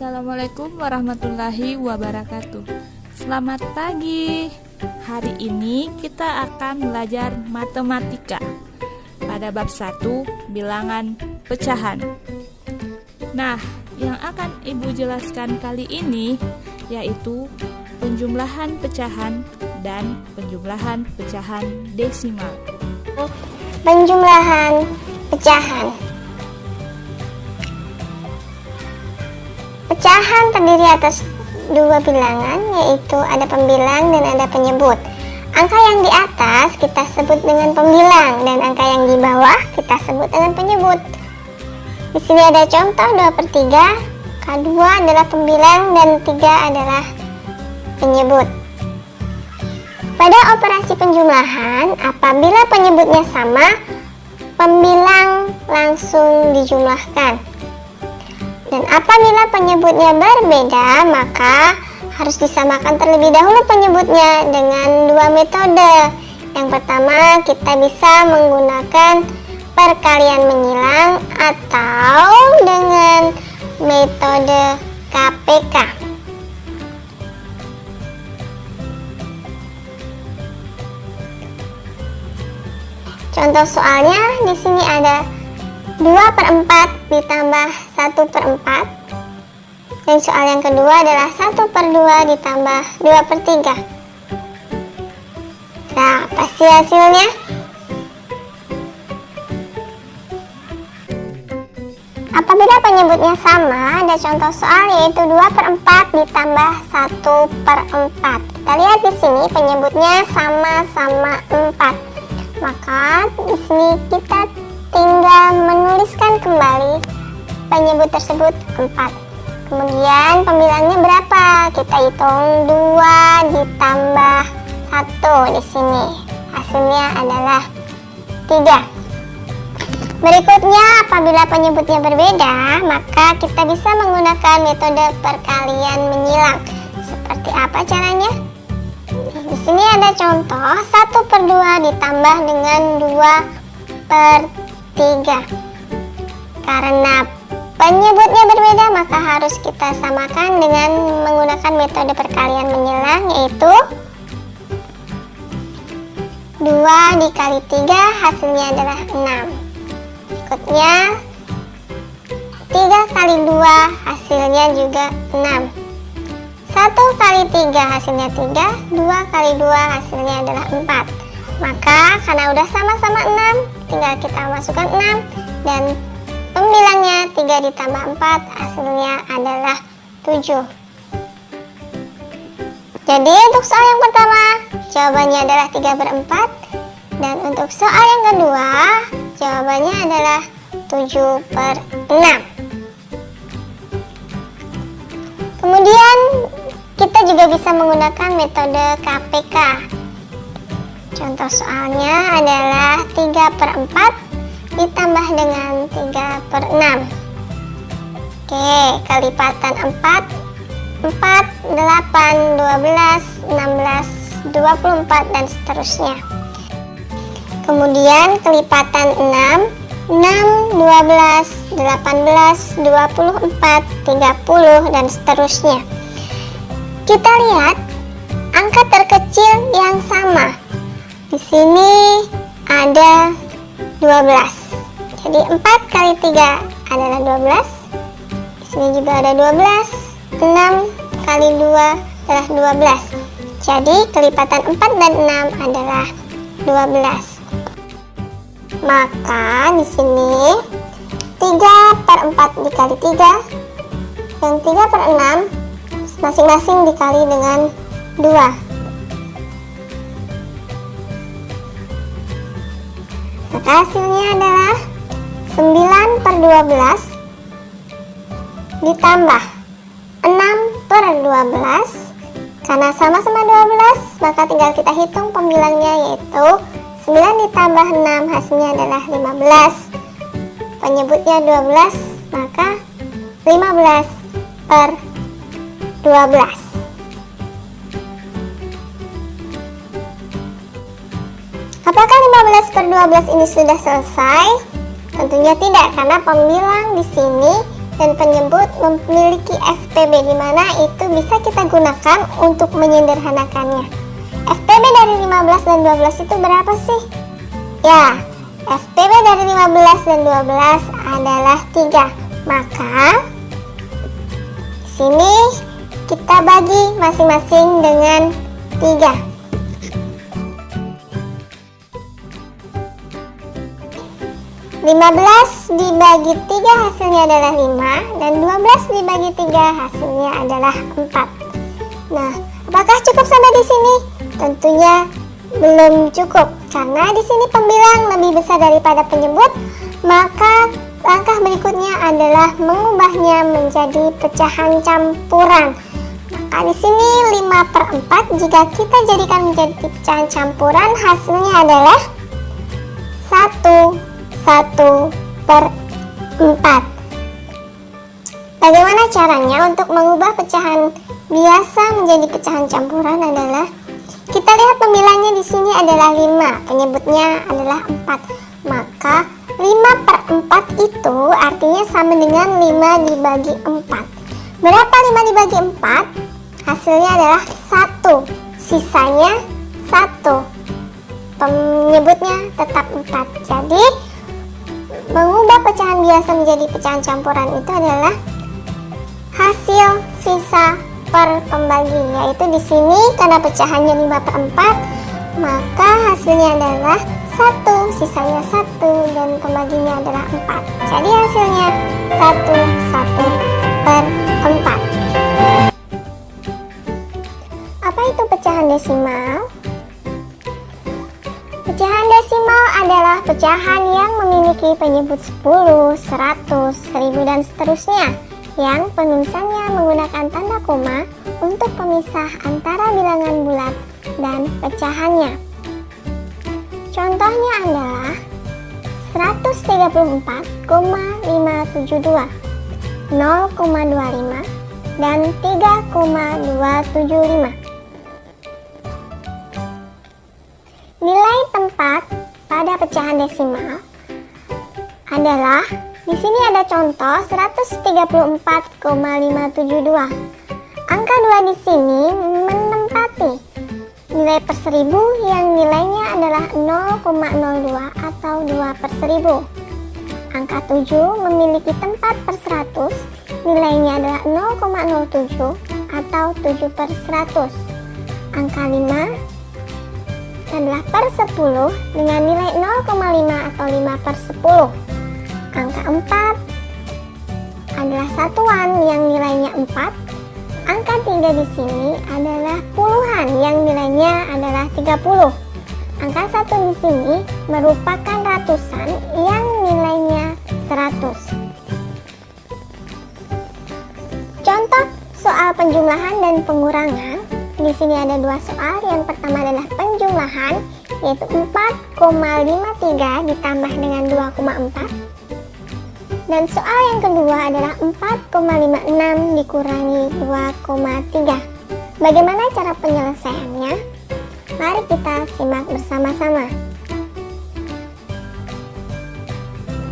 Assalamualaikum warahmatullahi wabarakatuh. Selamat pagi. Hari ini kita akan belajar matematika pada bab 1 bilangan pecahan. Nah, yang akan Ibu jelaskan kali ini yaitu penjumlahan pecahan dan penjumlahan pecahan desimal. Penjumlahan pecahan. Pecahan terdiri atas dua bilangan, yaitu ada pembilang dan ada penyebut. Angka yang di atas kita sebut dengan pembilang dan angka yang di bawah kita sebut dengan penyebut. Di sini ada contoh 2/3, K2 adalah pembilang dan 3 adalah penyebut. Pada operasi penjumlahan, apabila penyebutnya sama, pembilang langsung dijumlahkan. Dan apabila penyebutnya berbeda, maka harus disamakan terlebih dahulu penyebutnya dengan dua metode. Yang pertama, kita bisa menggunakan perkalian menyilang atau dengan metode KPK. Contoh soalnya di sini ada 2/4 ditambah 1/4. Dan soal yang kedua adalah 1/2 ditambah 2/3. Nah, pasti hasilnya? Apabila penyebutnya sama, ada contoh soal yaitu 2/4 ditambah 1/4. Kita lihat di sini penyebutnya sama-sama 4. Maka di sini kita tinggal menuliskan kembali penyebut tersebut 4. Kemudian pembilangnya berapa? Kita hitung 2 ditambah 1 di sini. Hasilnya adalah 3. Berikutnya, apabila penyebutnya berbeda, maka kita bisa menggunakan metode perkalian menyilang. Seperti apa caranya? Di sini ada contoh 1/2 ditambah dengan 2/3. Karena penyebutnya berbeda, maka harus kita samakan dengan menggunakan metode perkalian menyilang, yaitu 2 dikali 3 hasilnya adalah 6. Berikutnya 3 kali 2 hasilnya juga 6. 1 kali 3 hasilnya 3, 2 kali 2 hasilnya adalah 4. Maka karena udah sama-sama 6, tinggal kita masukkan 6 dan pembilangnya 3 ditambah 4 hasilnya adalah 7. Jadi untuk soal yang pertama jawabannya adalah 3/4, dan untuk soal yang kedua jawabannya adalah 7/6. Kemudian kita juga bisa menggunakan metode KPK. Contoh soalnya adalah 3/4 ditambah dengan 3/6. Oke, kelipatan 4, 8, 12, 16, 24 dan seterusnya. Kemudian kelipatan 6, 12, 18, 24, 30 dan seterusnya. Kita lihat angka terkecil yang sama. Di sini ada 12. Jadi 4 kali 3 adalah 12. Di sini juga ada 12. 6 kali 2 adalah 12. Jadi kelipatan 4 dan 6 adalah 12. Maka di sini 3/4 dikali 3 dan 3/6 masing-masing dikali dengan 2. Maka hasilnya adalah 9/12 ditambah 6/12. Karena sama-sama 12, maka tinggal kita hitung pembilangnya, yaitu 9 ditambah 6 hasilnya adalah 15. Penyebutnya 12, maka 15/12. Apakah 15/12 ini sudah selesai? Tentunya tidak, karena pembilang di sini dan penyebut memiliki FPB, di mana itu bisa kita gunakan untuk menyederhanakannya. FPB dari 15 dan 12 itu berapa sih? Ya, FPB dari 15 dan 12 adalah 3. Maka sini kita bagi masing-masing dengan 3. 15 dibagi 3 hasilnya adalah 5, dan 12 dibagi 3 hasilnya adalah 4. Nah, apakah cukup sampai di sini? Tentunya belum cukup, karena di sini pembilang lebih besar daripada penyebut. Maka langkah berikutnya adalah mengubahnya menjadi pecahan campuran. Maka di sini 5/4 jika kita jadikan menjadi pecahan campuran, hasilnya adalah 1/4. Bagaimana caranya untuk mengubah pecahan biasa menjadi pecahan campuran adalah kita lihat pembilangnya di sini adalah 5, penyebutnya adalah 4. Maka 5/4 itu artinya sama dengan 5 dibagi 4. Berapa 5 dibagi 4? Hasilnya adalah 1, sisanya 1. Penyebutnya tetap 4. Jadi mengubah pecahan biasa menjadi pecahan campuran itu adalah hasil sisa per pembagi, yaitu di sini karena pecahannya 5/4, maka hasilnya adalah 1, sisanya 1, dan pembaginya adalah 4. Jadi hasilnya 1/4. Apa itu pecahan desimal? Pecahan desimal adalah pecahan yang memiliki penyebut 10, 100, 1000, dan seterusnya, yang penulisannya menggunakan tanda koma untuk pemisah antara bilangan bulat dan pecahannya. Contohnya adalah 134,572, 0,25, dan 3,275. Nilai tempat pada pecahan desimal adalah, di sini ada contoh 134,572. Angka 2 di sini menempati nilai per 1000 yang nilainya adalah 0,02 atau 2/1000. Angka 7 memiliki tempat per 100, nilainya adalah 0,07 atau 7/100. Angka 5 adalah per 10 dengan nilai 0,5 atau 5/10. Angka 4 adalah satuan yang nilainya 4. Angka 3 di sini adalah puluhan yang nilainya adalah 30. Angka 1 di sini merupakan ratusan yang nilainya 100. Contoh soal penjumlahan dan pengurangan. Di sini ada 2 soal. Yang pertama adalah penjumlahan, yaitu 4,53 ditambah dengan 2,4. Dan soal yang kedua adalah 4,56 dikurangi 2,3. Bagaimana cara penyelesaiannya? Mari kita simak bersama-sama.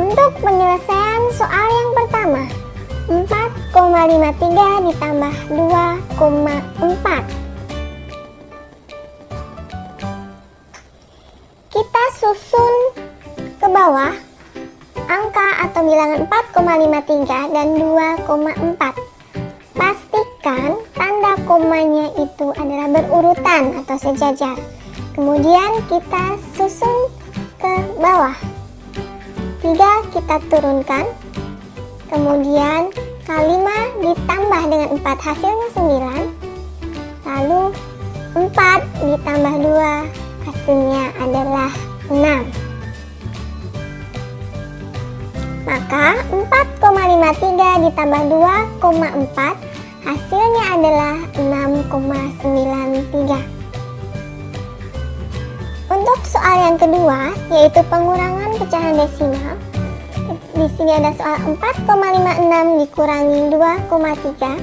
Untuk penyelesaian soal yang pertama, 4,53 ditambah 2,4. Kita susun ke bawah angka atau bilangan 4,53 dan 2,4. Pastikan tanda komanya itu adalah berurutan atau sejajar. Kemudian kita susun ke bawah. 3 kita turunkan. Kemudian kali 5 ditambah dengan 4 hasilnya 9. Lalu 4 ditambah 2 hasilnya adalah 6. Maka 4,53 ditambah 2,4 hasilnya adalah 6,93. Untuk soal yang kedua, yaitu pengurangan pecahan desimal. Di sini ada soal 4,56 dikurangi 2,3.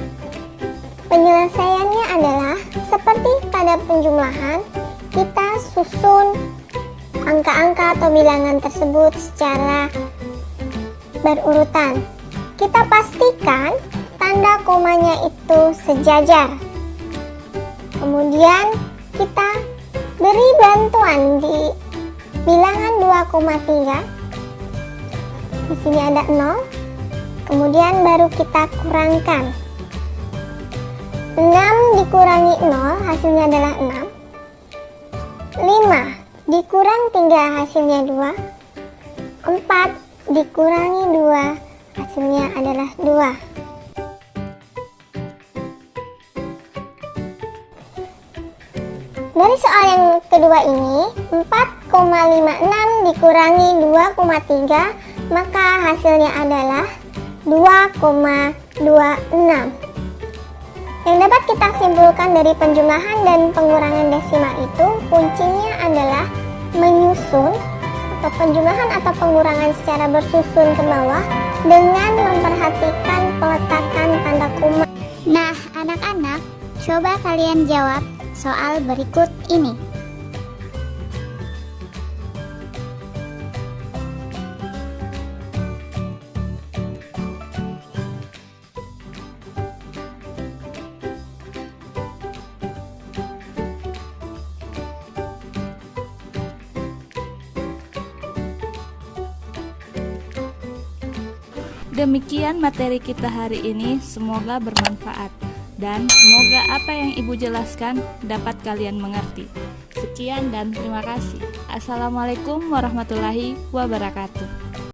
Penyelesaiannya adalah seperti pada penjumlahan, kita susun angka-angka atau bilangan tersebut secara berurutan. kita pastikan tanda komanya itu sejajar. Kemudian kita beri bantuan di bilangan 2,3. Di sini ada 0. Kemudian baru kita kurangkan. 6 dikurangi 0 hasilnya adalah 6. 5 dikurang 3 hasilnya 2. 4 dikurangi 2 hasilnya adalah 2. Dari soal yang kedua ini, 4,56 dikurangi 2,3, maka hasilnya adalah 2,26. Yang dapat kita simpulkan dari penjumlahan dan pengurangan desimal itu, kuncinya adalah menyusun atau penjumlahan atau pengurangan secara bersusun ke bawah dengan memperhatikan peletakan tanda koma. Nah, anak-anak, coba kalian jawab soal berikut ini. Demikian materi kita hari ini, semoga bermanfaat dan semoga apa yang Ibu jelaskan dapat kalian mengerti. Sekian dan terima kasih. Assalamualaikum warahmatullahi wabarakatuh.